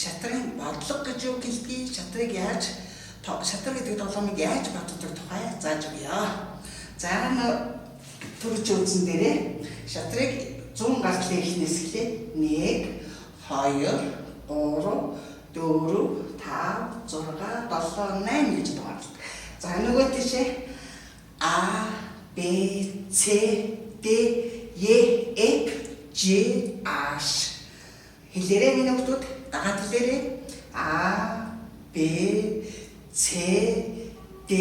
шатрын бодлого гэж юу гэлдгийг, шатрыг яаж шатрын гэдэг тоглоомыг яаж боддог тухай зааж өгье. За төрж үзсэн дээрээ шатрыг 100 гартлын эхнээс эхлээд 1 2 3 4 5 6 7 8 гэж дугаарлаа. За нөгөө тийшээ А Б С Д Е Ф Ж H хэлээрээ миний хүмүүс дагаад хэлээрээ А Б С Д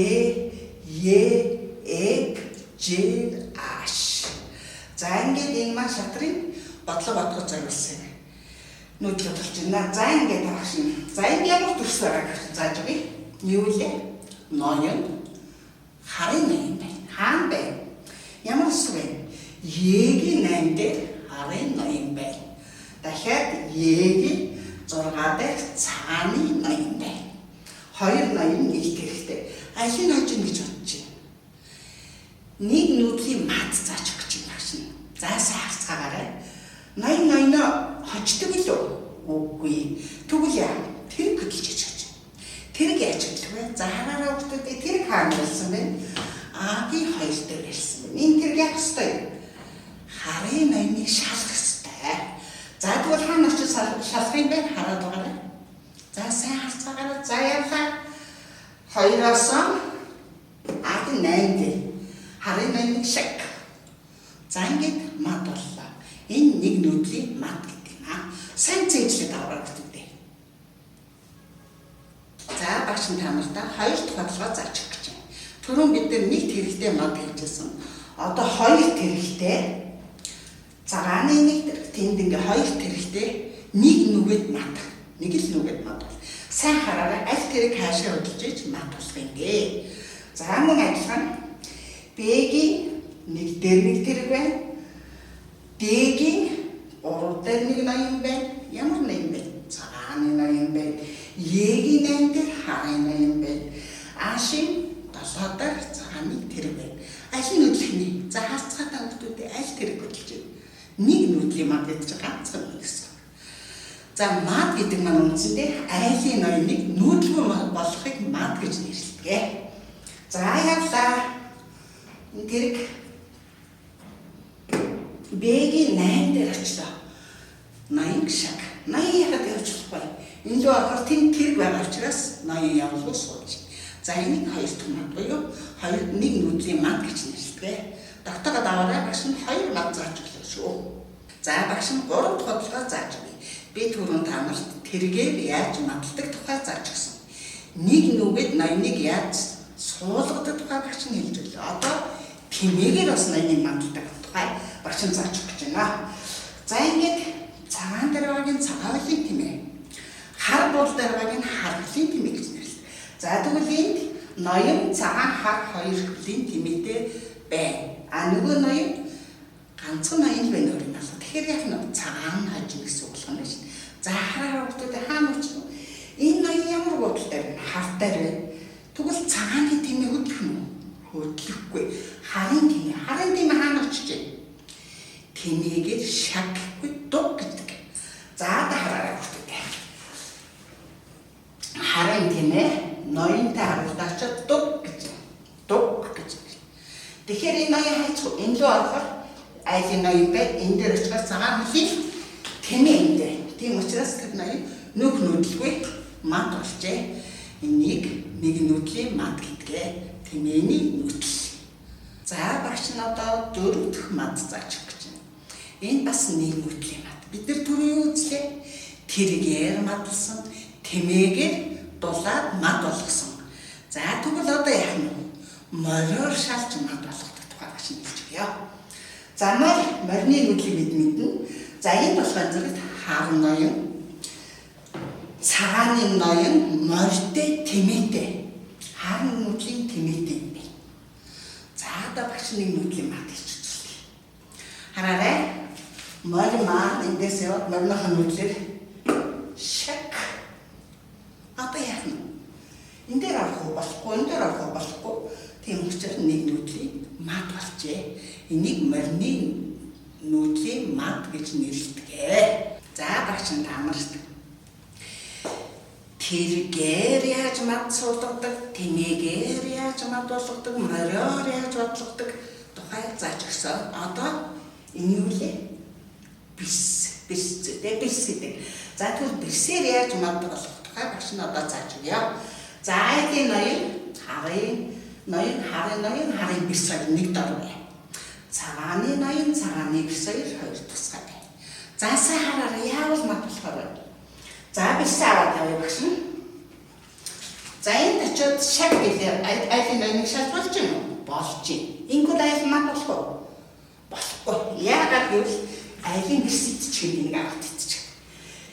Е Ф Ж H. За ингээд энэ маань шатрын бодлого бодгож зориулсан юм. Нүдл болж байна. За ингээд авах юм. За энэ ямар төрс байгаа гэж зааж өгье. Юу лээ? Ноён харын ноён байна. Хаан байна. Ямар ус вэ? Егийн 8 дээр харын ноён байна. Дахиад Егийн 6 дээр цагааны ноён байна. Хоёр ноён нийлт хэрэгтэй. Алийг хожим гэж бодож байна. Нэг нүдлийн мад зааж өгч байна шин. За харцгаагаарай. Ноёноо хождог билүү? Үгүй. Тэгвэл яа? Тэр хөдөлж хийж байна. Тэрг яаж хэлэх вэ? За хараараа хүмүүстэй тэр хаана болсон бэ? Агийн 2 дээр ирсэн байна. Энэ тэр яах ёстой юм? Харын ноёныг шалгах ёстой. За тэгвэл хаана очиж шалгах юм бэ? Хараад байгаарай. За сайн харцгаагаарай. За яахаа? 2-оос Агийн 8 дээр харын ноёныг шаг. За ингээд мад боллоо. Энэ нэг нүдлийн мад гэдэг юм аа. Сайн зэжлээд аваад гэдэг. За багш та нартай хоёр дахь бодлогоо зааж өгч байна. Түрүүн бид нэг тэрэгтэй мод хэлжсэн. Одоо хоёр тэрэгтэй цагааны нэг тэрэг тэнд ингээ хоёр тэрэгтэй нэг нүгэд мад. Нэг л нүгэд мад. Сайн хараарай аль тэрэг хаашаа хөдөлж иж мад болох юм гээ. За мөн адилхан Б-гийн нэг дээр нэг тэрэг байна. Д-гийн 3 дээр нэг ноён байна. Ямар ноён бэ? Цагааны ноён байна. Егийн 8 дээр харын ноён байна. Ашийн 7 дээр цагааны тэрэг байна. Аль нь хөдлөхний? За харцгаатай хүмүүстэй аль тэрэг хөдлөж байна? Нэг нүдлийн мад гэж ганцхан нэг гэсэн. За мад гэдэг маань үндсэндээ айлын ноёныг нүүдлгүй болгохыг мад гэж нэрлэдэг. За яалаа. Энэ тэрэг Б-гийн 8 дээр очлоо. Ноён шаг. Ноён яхад явж болохгүй. Энэ л орохоор тэнд тэрэг байгаа учраас ноён явуулгуу сууж. За энийг хоёр дахь мад буюу нэг нүдлийн мад гэж нэрлэдэг. Тогтоогоо даваарай багш нь 2 мад зааж өглөө шүү. За багш нь 3 дахь бодлогоо зааж өгье. Би түрүүн та нарт тэргээр яаж мадладаг тухай зааж өгсөн. Нэг нүгэд ноёныг яаж суулгадаг тухай багш нь хэлж өглөө. Одоо тэмээгээр бас ноёныг мадладаг тухай багш нь зааж өгч байна. За ингээд цагаан дээр байгаагийн цагаалын тэмээ. Хар буул дээр байгаагийн харгалын тэмээ гэж нэрлэдэг. За тэгвэл энд ноён цагаан хар хоёр хөлийн тэмээтэй байна. А нөгөө ноён ганцхан ноён л байна өөрийн алга. Тэгэхээр яг нь цагаан хажим гэсэн үг болох юм байна. За хараа хүмүүстэй хаана очив? Энэ ноён ямар бодолтой вэ? Хартай байна. Тэгвэл цагааны тэмээ хөдлөх юм уу? Хөдлөхгүй. Харын тэмээ. Харын тэмээ хаана очиж вэ? Тэмээгээр шаггүй дуг гэдэг. За хараа хүмүүстэй. Харын тэмээ ноёнтой харуулдаач дуг гэж. Дуг гэж. Тэгэхээр энэ ноён хайцгүй энэ лөө орохоор айлын ноён бай энэ дээр очихоор цагаан хөлийн тэмээ энэ дээр. Тийм учраас тэр ноён нүх нүдлгүй мад болжээ. Энийг нэг нүдлийн мад гэдгээ. Тэмээний нүдл. За багш нь одоо 4 дахь мад зааж өгч байна. Энэ бас нэг нүдлийн мад. Бид нар түрүү юу үзлээ? Тэргээр мадлсан, тэмээгээр дулаад мад болгосон. За тэгвэл одоо яах нь вэ? Мориор шалж мад болгодог тухай багш нь хэлж өгье. За морины нүдлийг бид мэднэ. За энэ болохоор зэрэг хар ноён, цагааны ноён, морьтой тэмээтэй. Хар нүдлийн тэмээтэй юм байна. За одоо багш нэг нүдлийн мад хийж үзлээ. Хараарай. Морь маань эндээс яваад морьныхаа нүдлэр шаг. Одоо яах нь? Энэ дээр авах болохгүй, энэ дээр авах болохгүй. Тийм учраас нэг нүдлийн мад болжээ. Энийг морины нүдлийн мад гэж нэрлэдэг. За багш та нарт тэргээр яаж мад суулгадаг, тэмээгээр яаж мад болгодог, мориор яаж бодлогдог тухай зааж өгсөн. Одоо энэ юу вэ? Бис гэдэг. За тэгвэл бисээр яаж мад болгох тухай багш нь одоо зааж өгье. За эдийн харын бис хоёр нэг дор бай. Цагааны ноён цагааны бис хоёр тусгай бай. За сайн хараарай, яавал мад болохоор байна. За бис аваад тавья багш нь. За энэ очиод шаг гэлээ айлын ноёныг шалгуулж байна уу? Болж байна. Ингүүд айл мад болох уу? Болохгүй. Яагаад гэвэл айлын бис идчихээ нэг аваад идчих.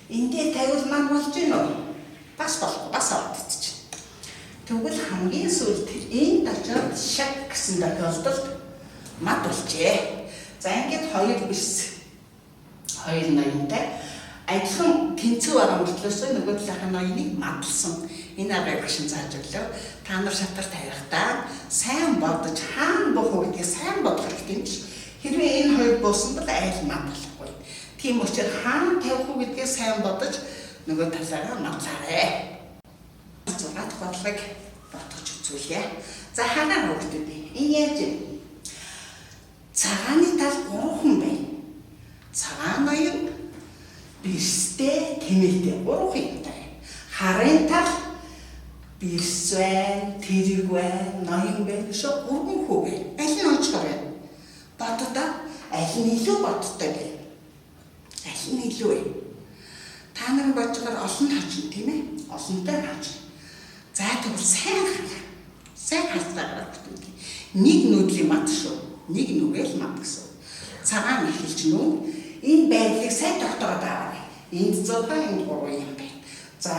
Эндээ тавьвал мад болж байна уу? Бас болохгүй, бас аваад идчих. Тэгвэл хамгийн сүүлд энд очиод шаг гэсэн тохиолдолд мад болжээ. За ингээд хоёр бис хоёр ноёнтой адилхан тэнцүү байгаа мөртлөөсөө нөгөө талынхаа ноёныг мадлсан. Энэ аргыг багш нь зааж өглөө. Та нар шатар тавихтаа сайн бодож хаана бох уу гэдгийг сайн бодох хэрэгтэй юм биш. Хэрвээ энэ хоёр буусан бол айл мад болохгүй. Тийм учраас хаана тавих уу гэдгийг сайн бодож нөгөө талаараа мадлаарай. 6 дахь бодлогыг бодож үзүүлье. За хаана хөвгдөд энэ яаж вэ? Цагааны тал 3 хүн байна. Цагаан ноён бистэй тэмээтэй 3 юмтай. Харын тал бис байна, тэрэг байна, ноён байна. Шо 3 хүү байна. Аль нь онцгой байна? Боддоо аль нь илүү бодтой бэ? Аль нь илүү вэ? Та нарын бодгоор олон хажин тийм ээ? Олонтой хажин. За тэгвэл сайн харцаагаар бүтэн. Нэг нүүдлийн мат шүү. Нэг нүгэл мат гэсэн. Цагаан эхэлж нүү. Энэ байдлыг сайн тогтоогоод аваарай. Энд 6 энд 3 юм байна. За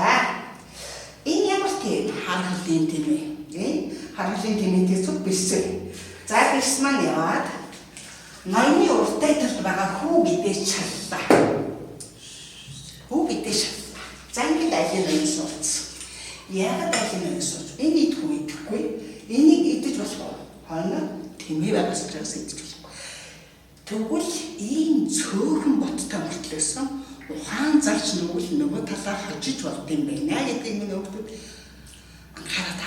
энэ ямар тийм харгалын тэмээ? Харгалын тэмээтэй зүг бисээ. За бис маань яваад ноёны уртай талд байгаа хүү гэдээ шаллаа. Хүү гэдээ шаллаа. За ингээд айлын ноён суулцсан. Яагаад айлын ноён суулц? Энэ идэхгүй идэхгүй. Энийг идэж болох уу? Хойно тэмээ байгаас идэж болох. Тэгвэл ийм цөөхөн боттой мөртлөөсөн ухаан зарч нөгөө талаар хожиж болд юм байна гэдгийг минь өгдөг анхаарал